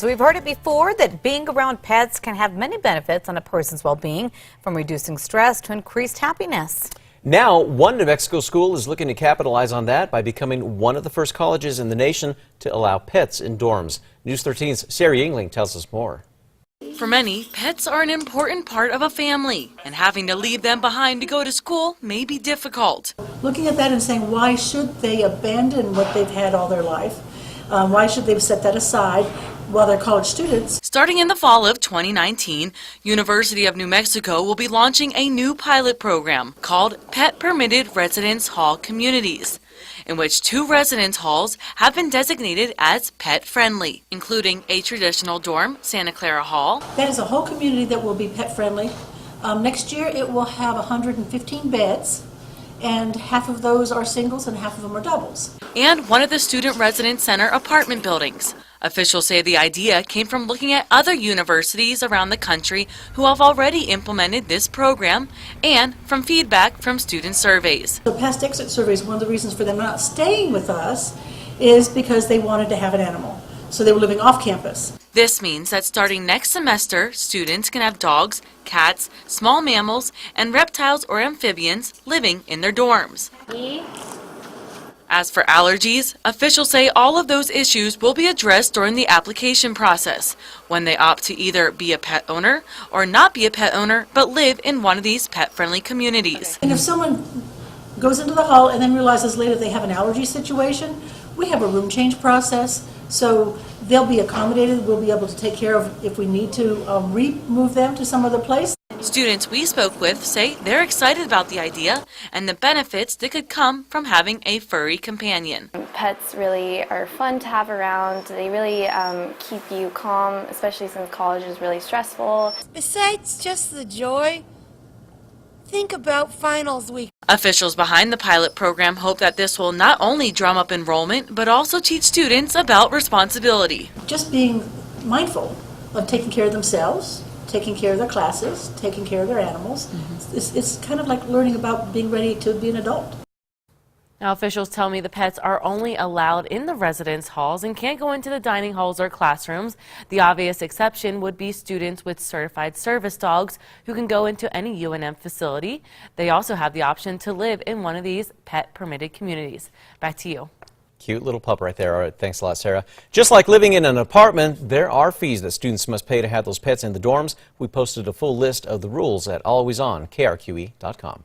So we've heard it before that being around pets can have many benefits on a person's well-being, from reducing stress to increased happiness. Now, one New Mexico school is looking to capitalize on that by becoming one of the first colleges in the nation to allow pets in dorms. News 13's Sarah Yingling tells us more. For many, pets are an important part of a family, and having to leave them behind to go to school may be difficult. Looking at that and saying, why should they abandon what they've had all their life? Why should they set that aside while they're college students? Starting in the fall of 2019, University of New Mexico will be launching a new pilot program called Pet Permitted Residence Hall Communities, in which 2 residence halls have been designated as pet-friendly, including a traditional dorm, Santa Clara Hall. That is a whole community that will be pet-friendly. Next year it will have 115 beds, and half of those are singles and half of them are doubles. And one of the Student Residence Center apartment buildings. Officials say the idea came from looking at other universities around the country who have already implemented this program and from feedback from student surveys. The past exit surveys, one of the reasons for them not staying with us is because they wanted to have an animal. So they were living off campus. This means that starting next semester, students can have dogs, cats, small mammals, and reptiles or amphibians living in their dorms. As for allergies, officials say all of those issues will be addressed during the application process, when they opt to either be a pet owner or not be a pet owner but live in one of these pet-friendly communities. And if someone goes into the hall and then realizes later they have an allergy situation, we have a room change process, so they'll be accommodated. We'll be able to take care of if we need to remove them to some other place. Students we spoke with say they're excited about the idea and the benefits that could come from having a furry companion. Pets really are fun to have around. They really keep you calm, especially since college is really stressful. Besides just the joy, think about finals week. Officials behind the pilot program hope that this will not only drum up enrollment, but also teach students about responsibility. Just being mindful of taking care of themselves, taking care of their classes, taking care of their animals. It's kind of like learning about being ready to be an adult. Now, officials tell me the pets are only allowed in the residence halls and can't go into the dining halls or classrooms. The obvious exception would be students with certified service dogs who can go into any UNM facility. They also have the option to live in one of these pet-permitted communities. Back to you. Cute little pup right there. All right, thanks a lot, Sarah. Just like living in an apartment, there are fees that students must pay to have those pets in the dorms. We posted a full list of the rules at alwaysonkRQE.com.